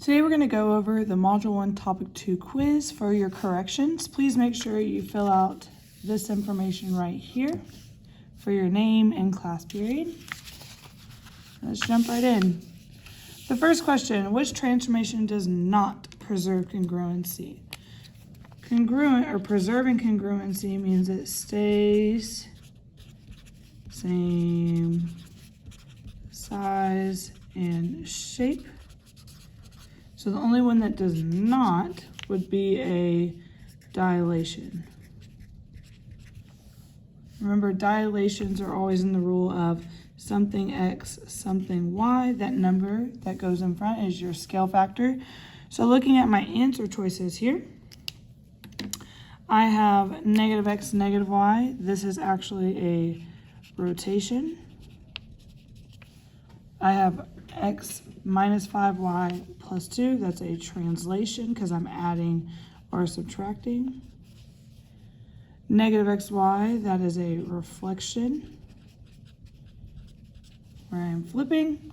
Today we're going to go over the Module 1 Topic 2 quiz for your corrections. Please make sure you fill out this information right here for your name and class period. Let's jump right in. The first question, which transformation does not preserve congruency? Congruent or preserving congruency means it stays same size and shape. So the only one that does not would be a dilation. Remember, dilations are always in the rule of something x, something y. That number that goes in front is your scale factor. So looking at my answer choices here, I have negative x, negative y. This is actually a rotation. I have x minus 5y plus 2. That's a translation because I'm adding or subtracting. Negative xy, that is a reflection where I'm flipping.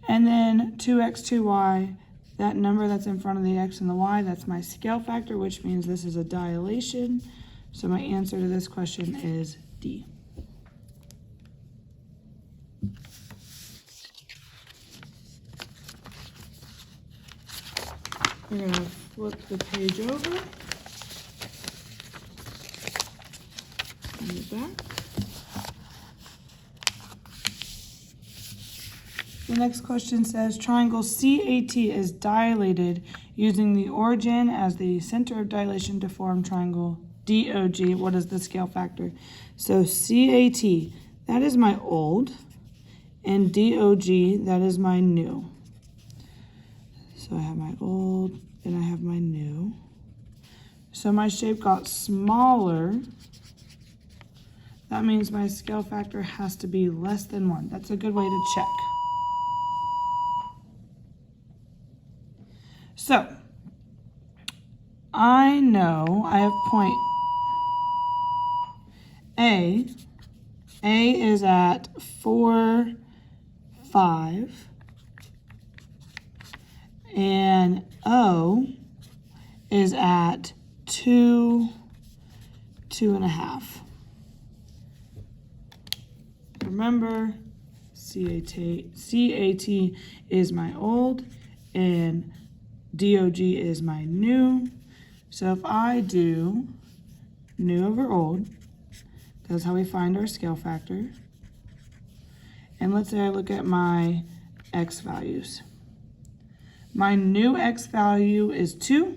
And then 2x, 2y, that number that's in front of the x and the y, that's my scale factor, which means this is a dilation. So my answer to this question is D. We're going to flip the page over. On the back. The next question says, triangle CAT is dilated using the origin as the center of dilation to form triangle DOG. What is the scale factor? So CAT, that is my old, and DOG, that is my new. So I have my old and I have my new. So my shape got smaller. That means my scale factor has to be less than 1. That's a good way to check. So I know I have point A. A is at 4, 5. And O is at 2, 2.5. Remember, CAT is my old and DOG is my new. So if I do new over old, that's how we find our scale factor. And let's say I look at my x values. My new x value is 2.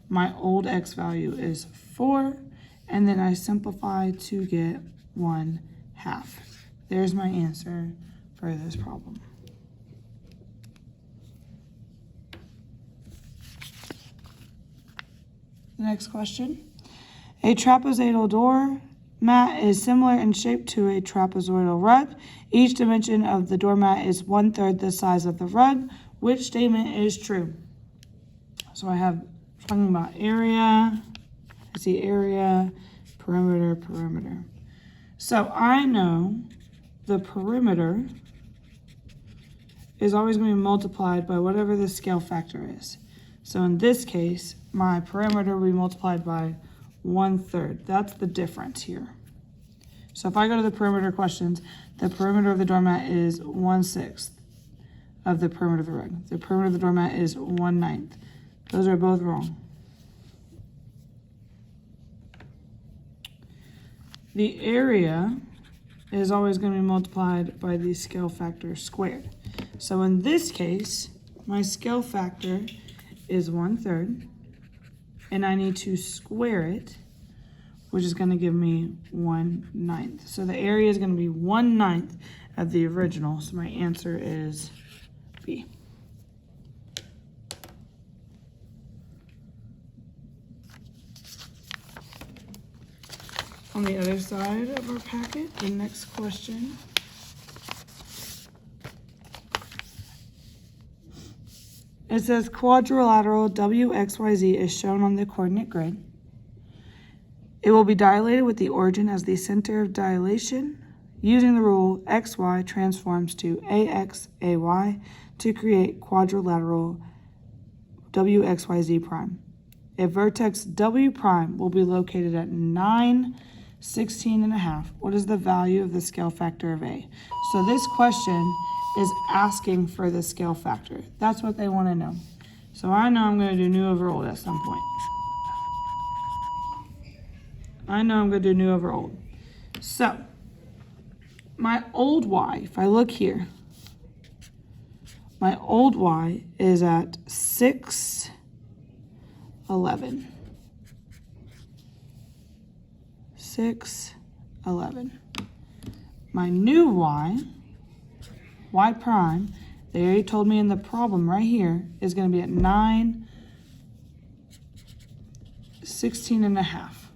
My old x value is 4. And then I simplify to get 1/2. There's my answer for this problem. The next question. A trapezoidal door mat is similar in shape to a trapezoidal rug. Each dimension of the doormat is 1/3 the size of the rug. Which statement is true? So I have talking about area. I see area, perimeter, perimeter. So I know the perimeter is always going to be multiplied by whatever the scale factor is. So in this case, my perimeter will be multiplied by 1/3. That's the difference here. So if I go to the perimeter questions, the perimeter of the doormat is 1/6 of the perimeter of the rug. The perimeter of the doormat is 1/9. Those are both wrong. The area is always going to be multiplied by the scale factor squared. So in this case, my scale factor is 1/3, and I need to square it, which is going to give me 1/9. So the area is going to be 1/9 of the original. So my answer is B. On the other side of our packet, the next question. It says quadrilateral WXYZ is shown on the coordinate grid. It will be dilated with the origin as the center of dilation. Using the rule, XY transforms to AX, AY to create quadrilateral WXYZ prime. If vertex W prime will be located at 9, 16 and a half, what is the value of the scale factor of A? So this question is asking for the scale factor. That's what they want to know. So I know I'm going to do new over old at some point. I know I'm going to do new over old. So my old y, if I look here, my old y is at 6, 11. 6, 11. My new y prime, they already told me in the problem right here, is going to be at 9, 16 and a half.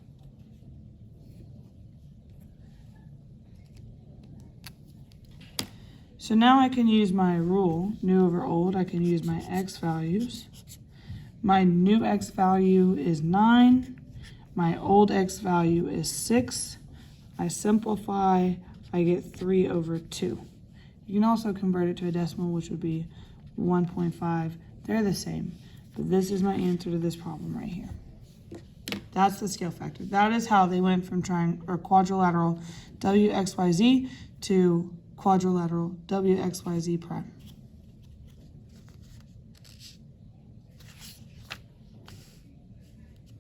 So now I can use my rule, new over old. I can use my x values. My new x value is 9. My old x value is 6. I simplify, I get 3 over 2. You can also convert it to a decimal, which would be 1.5. They're the same, but this is my answer to this problem right here. That's the scale factor. That is how they went from quadrilateral WXYZ to quadrilateral WXYZ prime.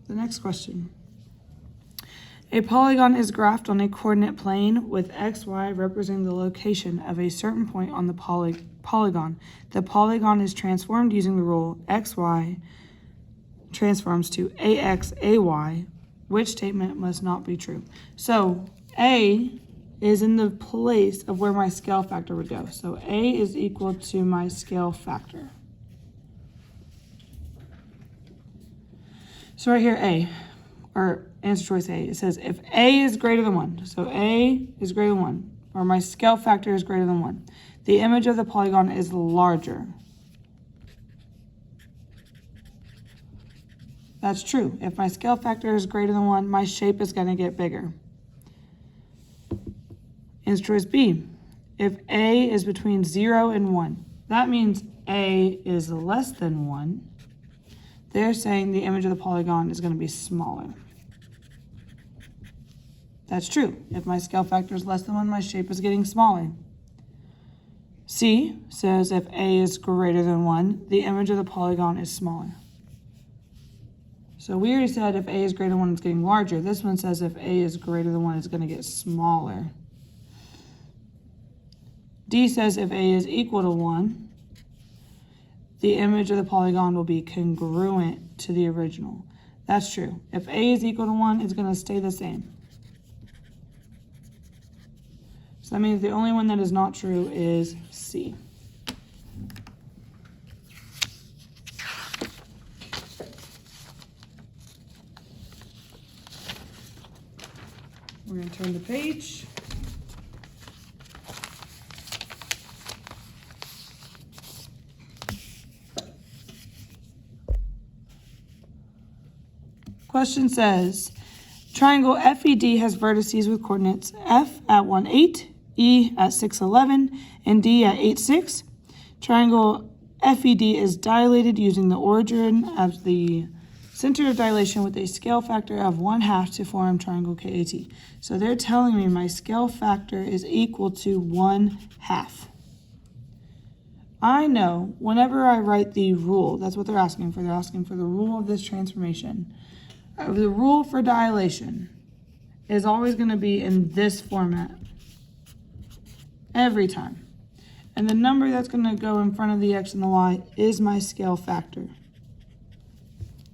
The next question. A polygon is graphed on a coordinate plane with xy representing the location of a certain point on the polygon. The polygon is transformed using the rule xy transforms to ax, ay. Which statement must not be true? So A is in the place of where my scale factor would go. So A is equal to my scale factor. So right here, A, or answer choice A, it says if A is greater than 1, so A is greater than 1, or my scale factor is greater than 1, the image of the polygon is larger. That's true. If my scale factor is greater than 1, my shape is going to get bigger. Answer choice B, if A is between 0 and 1, that means A is less than 1. They're saying the image of the polygon is going to be smaller. That's true. If my scale factor is less than 1, my shape is getting smaller. C says if A is greater than 1, the image of the polygon is smaller. So we already said if A is greater than 1, it's getting larger. This one says if A is greater than 1, it's going to get smaller. D says if A is equal to 1, the image of the polygon will be congruent to the original. That's true. If A is equal to 1, it's going to stay the same. So that means the only one that is not true is C. We're going to turn the page. Question says, triangle FED has vertices with coordinates F at 1, 8, E at 6, 11, and D at 8, 6. Triangle FED is dilated using the origin of the center of dilation with a scale factor of 1/2 to form triangle KAT. So they're telling me my scale factor is equal to 1/2. I know whenever I write the rule, that's what they're asking for. They're asking for the rule of this transformation. The rule for dilation is always going to be in this format every time. And the number that's going to go in front of the x and the y is my scale factor.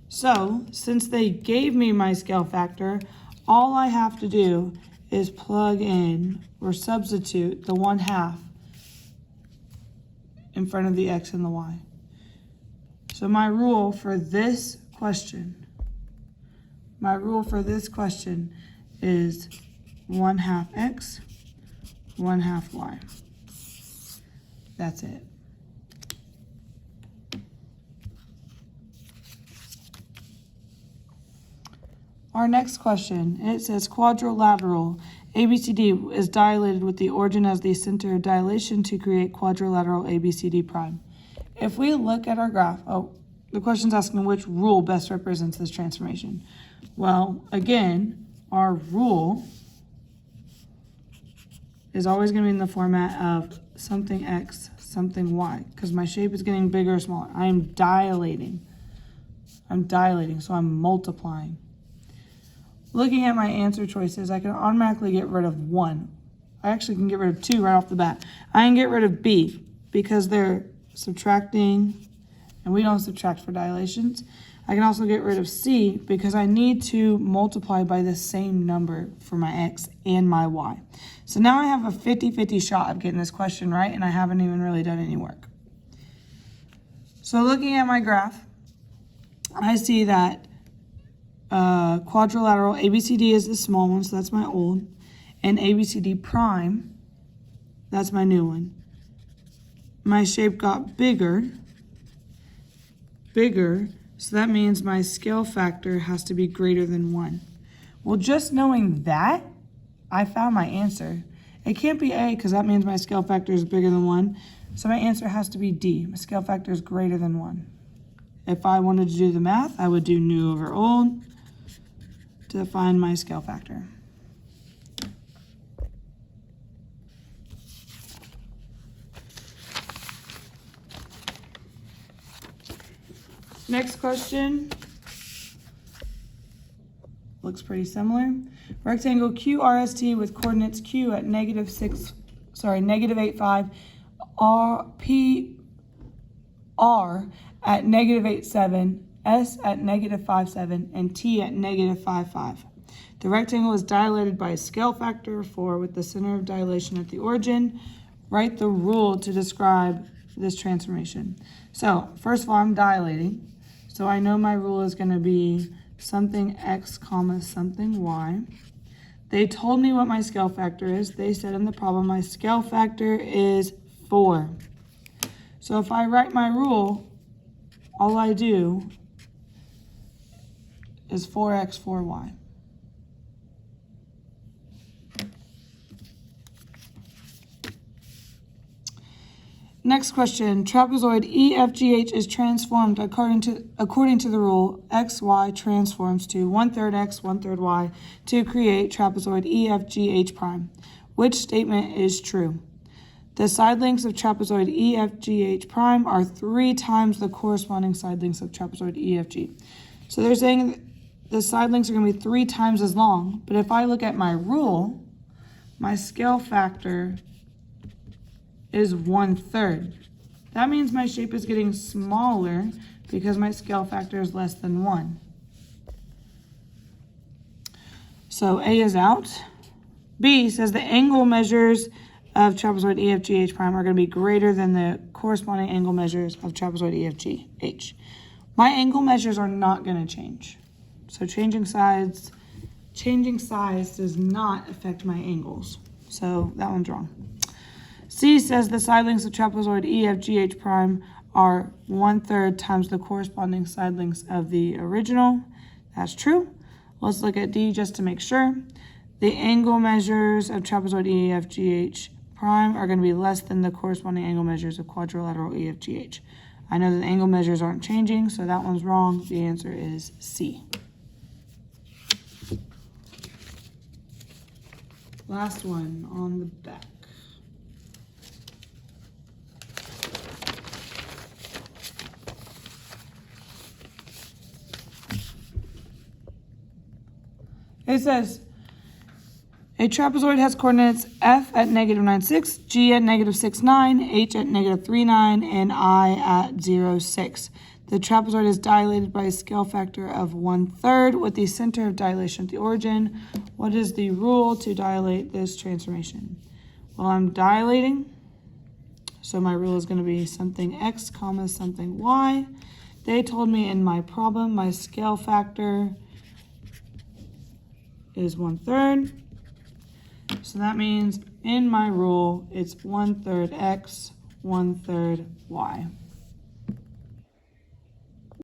So, since they gave me my scale factor, all I have to do is plug in or substitute the 1/2 in front of the x and the y. So my rule for this question is 1/2 x, 1/2 y. That's it. Our next question, it says quadrilateral ABCD is dilated with the origin as the center of dilation to create quadrilateral ABCD prime. If we look at our graph, the question's asking which rule best represents this transformation. Well, again, our rule is always going to be in the format of something x, something y, because my shape is getting bigger or smaller. I am dilating. So I'm multiplying. Looking at my answer choices, I can automatically get rid of 1. I actually can get rid of 2 right off the bat. I can get rid of b because they're subtracting, and we don't subtract for dilations. I can also get rid of c because I need to multiply by the same number for my x and my y. So now I have a 50-50 shot of getting this question right, and I haven't even really done any work. So looking at my graph, I see that quadrilateral ABCD is the small one, so that's my old, and ABCD prime, that's my new one. My shape got bigger, so that means my scale factor has to be greater than 1. Well, just knowing that, I found my answer. It can't be A because that means my scale factor is bigger than 1. So my answer has to be D. My scale factor is greater than 1. If I wanted to do the math, I would do new over old to find my scale factor. Next question looks pretty similar. Rectangle QRST with coordinates Q at -8,5, R at -8,7, S at -5,7, and T at -5,5. The rectangle is dilated by a scale factor of 4 with the center of dilation at the origin. Write the rule to describe this transformation. So first of all, I'm dilating. So I know my rule is going to be something x comma something y. They told me what my scale factor is. They said in the problem my scale factor is 4. So if I write my rule, all I do is 4x, 4y. Next question, trapezoid EFGH is transformed according to the rule XY transforms to 1/3 x, 1/3 y to create trapezoid EFGH prime. Which statement is true? The side lengths of trapezoid EFGH prime are 3 times the corresponding side lengths of trapezoid EFG. So they're saying the side lengths are going to be 3 times as long, but if I look at my rule, my scale factor is 1/3. That means my shape is getting smaller because my scale factor is less than 1. So A is out. B says the angle measures of trapezoid EFGH prime are going to be greater than the corresponding angle measures of trapezoid EFGH. My angle measures are not going to change. So changing size does not affect my angles. So that one's wrong. C says the side lengths of trapezoid EFGH prime are 1/3 times the corresponding side lengths of the original. That's true. Let's look at D just to make sure. The angle measures of trapezoid EFGH prime are going to be less than the corresponding angle measures of quadrilateral EFGH. I know that the angle measures aren't changing, so that one's wrong. The answer is C. Last one on the back. It says, a trapezoid has coordinates F at -9,6, G at -6,9, H at -3,9, and I at 0,6. The trapezoid is dilated by a scale factor of 1/3 with the center of dilation at the origin. What is the rule to dilate this transformation? Well, I'm dilating, so my rule is going to be something x comma something y. They told me in my problem my scale factor is 1/3. So that means in my rule, it's 1/3 x, 1/3 y.